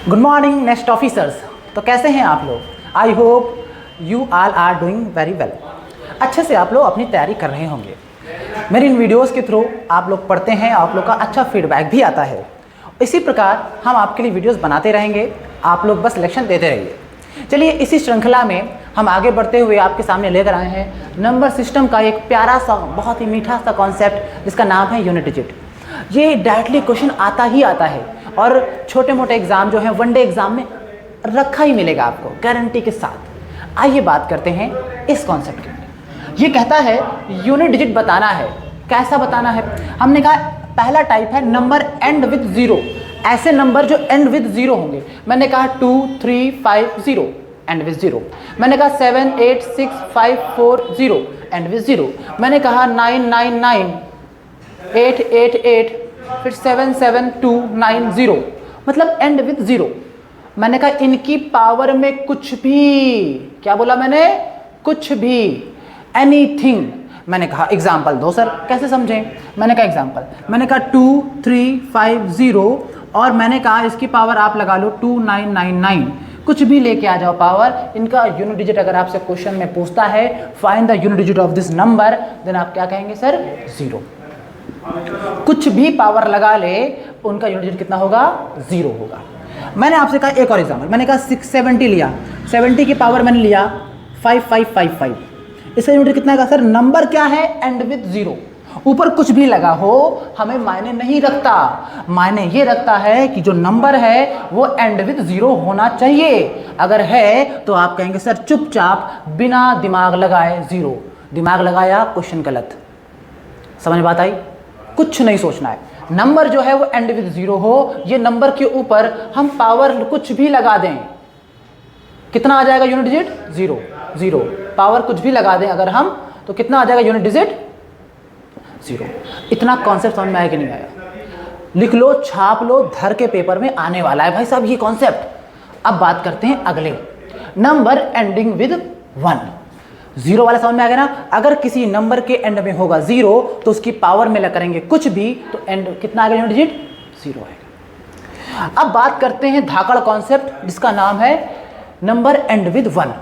Good morning next officers. तो कैसे हैं आप लोग? I hope you all are doing very well. अच्छे से आप लोग अपनी तैयारी कर रहे होंगे। मेरी इन वीडियोस के थ्रू आप लोग पढ़ते हैं, आप लोग का अच्छा फीडबैक भी आता है। इसी प्रकार हम आपके लिए वीडियोस बनाते रहेंगे, आप लोग बस लेक्शन देते रहिए। चलिए इसी श्रृंखला में हम आगे बढ़ते हुए आपके सामने लेकर आए हैं नंबर सिस्टम का एक प्यारा सा बहुत ही मीठा सा कॉन्सेप्ट जिसका नाम है यूनिट डिजिट। ये डायरेक्टली क्वेश्चन आता ही आता है और छोटे मोटे एग्जाम जो है वनडे एग्जाम में रखा ही मिलेगा आपको गारंटी के साथ। आइए बात करते हैं इस कॉन्सेप्ट की। ये कहता है यूनिट डिजिट बताना है। कैसा बताना है? हमने कहा पहला टाइप है नंबर एंड विद जीरो। ऐसे नंबर जो एंड विद जीरो होंगे। मैंने कहा 2 3 5 0 एंड विद जीरो। मैंने कहा 7 8 6 5 4 0 एंड विद जीरो। मैंने कहा 9 9 9 8 8 8 फिर 7 7 2 9 0 मतलब एंड विद जीरो। मैंने कहा इनकी पावर में कुछ भी, क्या बोला मैंने? कुछ भी, एनीथिंग। मैंने कहा एग्जाम्पल दो सर, कैसे समझें? मैंने कहा एग्जाम्पल, मैंने कहा 2 3 5 0 और मैंने कहा इसकी पावर आप लगा लो 2999। कुछ भी लेके आ जाओ पावर। इनका यूनिट डिजिट अगर आपसे क्वेश्चन में पूछता है find the unit digit of this number, then आप क्या कहेंगे सर? जीरो। कुछ भी पावर लगा ले उनका यूनिट डिजिट कितना होगा? जीरो होगा। मैंने आपसे कहा एक और एग्जाम्पल, मैंने कहा 670 लिया, 70 की पावर मैंने लिया 5555। इसका यूनिट कितना है सर? नंबर क्या है? And with zero. ऊपर कुछ भी लगा हो हमें मायने नहीं रखता, मायने ये रखता है कि जो नंबर है वो एंड विद जीरो होना चाहिए। अगर है तो आप कहेंगे सर चुपचाप बिना दिमाग लगाए जीरो। दिमाग लगाया क्वेश्चन गलत। समझ में बात आई? कुछ नहीं सोचना है। नंबर जो है वो एंड विद जीरो हो, ये नंबर के ऊपर हम पावर कुछ भी लगा दें, कितना आ जाएगा unit digit? Zero. Zero power कुछ भी लगा दें अगर हम, तो कितना आ जाएगा यूनिट डिजिट? जीरो। इतना कॉन्सेप्ट समझ में आया कि नहीं आया? लिख लो, छाप लो, धर के पेपर में आने वाला है भाई साहब ये कॉन्सेप्ट। अब बात करते हैं अगले, नंबर एंडिंग विद 1। जीरो वाला समझ में आ गया ना? अगर किसी नंबर के एंड में होगा जीरो तो उसकी पावर में करेंगे कुछ भी तो एंड कितना आएगा यूनिट डिजिट? जीरो आएगा। अब बात करते हैं धाकड़ कॉन्सेप्ट जिसका नाम है नंबर एंड विद 1।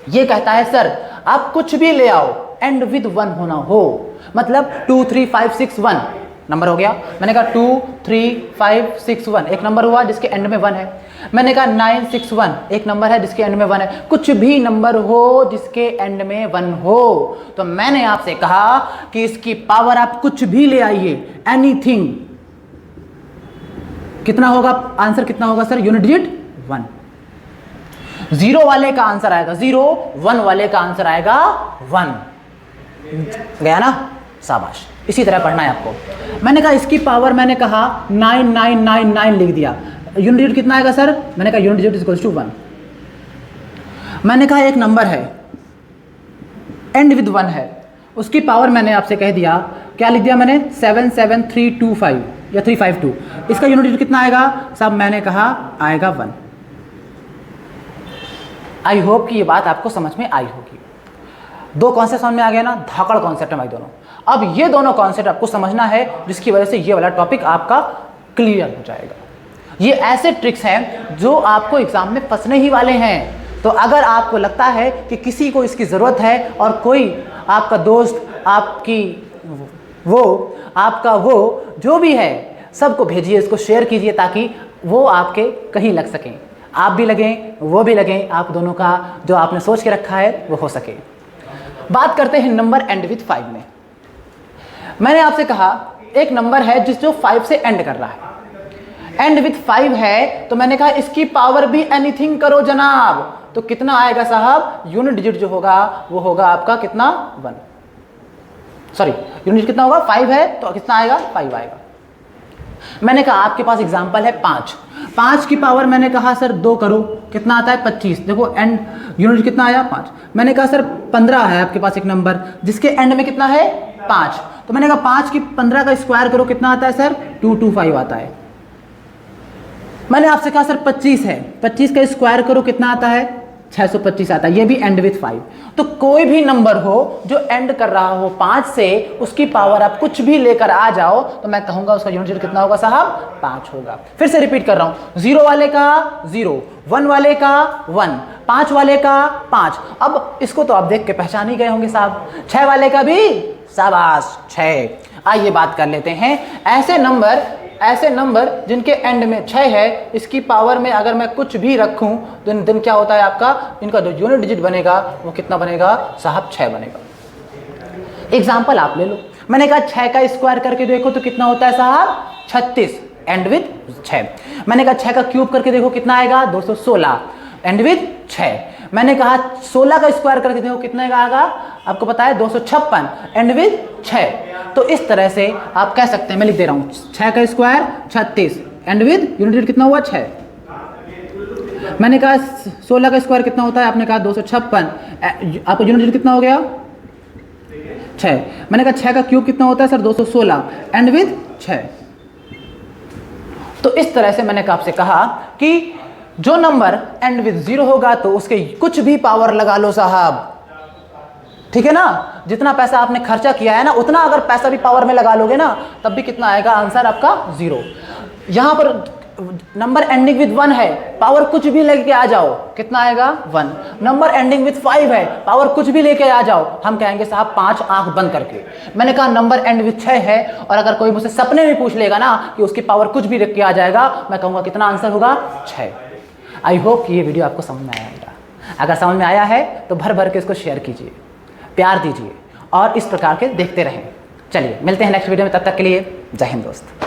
ये कहता है सर आप कुछ भी ले आओ एंड विद 1 होना हो, मतलब 2 3 5 6 1 नंबर हो गया। मैंने कहा 2 3 5 6 1 एक नंबर हुआ जिसके एंड में 1 है। मैंने कहा 9 6 1 एक नंबर है जिसके एंड में 1 है। कुछ भी नंबर हो जिसके एंड में 1 हो, तो मैंने आपसे कहा कि इसकी पावर आप कुछ भी ले आइए, एनीथिंग। कितना होगा आंसर? कितना होगा सर? Unit digit 1। जीरो वाले का आंसर आएगा 0, 1 वाले का आंसर आएगा 1। गया ना? शाबाश। इसी तरह पढ़ना है आपको। मैंने कहा इसकी पावर मैंने कहा 9999 लिख दिया। यूनिट डिजिट कितना आएगा सर? मैंने कहा unit digit is equal to 1। मैंने कहा एक नंबर है एंड विद 1 है, उसकी पावर मैंने आपसे कह दिया, क्या लिख दिया मैंने? 77325 या 352। इसका यूनिट डिजिट कितना आएगा साहब? मैंने कहा आएगा 1। आई होप कि ये बात आपको समझ में आई होगी। दो कॉन्सेप्ट समझ में आ गया ना? धाकड़ कॉन्सेप्ट है भाई दोनों। अब ये दोनों कॉन्सेप्ट आपको समझना है जिसकी वजह से ये वाला टॉपिक आपका क्लियर हो जाएगा। ये ऐसे ट्रिक्स हैं जो आपको एग्जाम में फंसने ही वाले हैं। तो अगर आपको लगता है कि किसी को इसकी ज़रूरत है और कोई आपका दोस्त, आपकी आपका जो भी है, सबको भेजिए, इसको शेयर कीजिए ताकि वो आपके कहीं लग सकें, आप भी लगें, वो भी लगें, आप दोनों का जो आपने सोच के रखा है वो हो सके। बात करते हैं नंबर एंड विद 5 में। मैंने आपसे कहा एक नंबर है जो 5 से एंड कर रहा है, एंड विद 5 है, तो मैंने कहा इसकी पावर भी एनीथिंग करो जनाब, तो कितना आएगा साहब? यूनिट डिजिट जो होगा वो होगा आपका कितना? 1। सॉरी, यूनिट डिजिट कितना होगा? 5 है तो कितना आएगा? 5 आएगा। मैंने कहा आपके पास एग्जाम्पल है 5 की पावर मैंने कहा सर 2 करो, कितना आता है? 25। देखो एंड यूनिट कितना आया? 5। मैंने कहा सर 15 है आपके पास एक नंबर जिसके एंड में कितना है? 5। तो मैंने कहा 5 की 15 का स्क्वायर करो, कितना आता है सर? 225 आता है। मैंने आपसे कहा सर 25 है, 25 का स्क्वायर करो, कितना आता है? 625 आता है, ये भी एंड विथ 5। तो कोई भी नंबर हो जो एंड कर रहा हो 5 से, उसकी पावर आप कुछ भी लेकर आ जाओ तो मैं कहूंगा उसका यूनिट डिजिट कितना होगा साहब, 5 होगा। फिर से रिपीट कर रहा हूं, 0 वाले का 0, 1 वाले का 1, 5 वाले का 5। अब इसको तो आप देख के पहचान ही गए होंगे साहब। 6 वाले का भी शाबाश 6। आइए बात कर लेते हैं ऐसे नंबर जिनके एंड में 6 है, इसकी पावर में अगर मैं कुछ भी रखूं तो दिन क्या होता है आपका, इनका जो यूनिट डिजिट बनेगा वो कितना बनेगा साहब, 6 बनेगा। एग्जांपल आप ले लो, मैंने कहा 6 का स्क्वायर करके देखो तो कितना होता है साहब, 36 एंड विथ 6। मैंने कहा 6 का क्यूब करके देखो कितना आएगा, 216 एंड विथ 6। मैंने कहा 16 का स्क्वायर करके देखो कितना आएगा, आपको पता है 256 एंड विथ 6। तो इस तरह से आप कह सकते हैं, मैं लिख दे रहा हूं, 6 का square 36 and with unit digit कितना हुआ 6। मैंने कहा 16 का स्क्वायर कितना होता है, आपने कहा 256, आपका यूनिट डिजिट कितना हो गया 6। मैंने कहा 6 का क्यूब कितना होता है सर, 216 एंड विथ 6। तो इस तरह से मैंने आपसे कहा कि जो नंबर एंड विथ 0 होगा तो उसके कुछ भी पावर लगा लो साहब, ठीक है ना। जितना पैसा आपने खर्चा किया है ना, उतना अगर पैसा भी पावर में लगा लोगे ना, तब भी कितना आएगा आंसर आपका 0। यहां पर नंबर एंडिंग विथ 1 है, पावर कुछ भी लेके आ जाओ, कितना आएगा 1। नंबर एंडिंग विथ 5 है, पावर कुछ भी लेके आ जाओ, हम कहेंगे साहब 5 आंख बंद करके। मैंने कहा नंबर एंड विथ 6 है, और अगर कोई मुझसे सपने में पूछ लेगा ना कि उसकी पावर कुछ भी लेके आ जाएगा, मैं कहूंगा कितना आंसर होगा 6। आई होप कि ये वीडियो आपको समझ में आएगा। अगर समझ में आया है तो भर भर के इसको शेयर कीजिए, प्यार दीजिए और इस प्रकार के देखते रहें। चलिए मिलते हैं नेक्स्ट वीडियो में, तब तक के लिए जय हिंद दोस्त।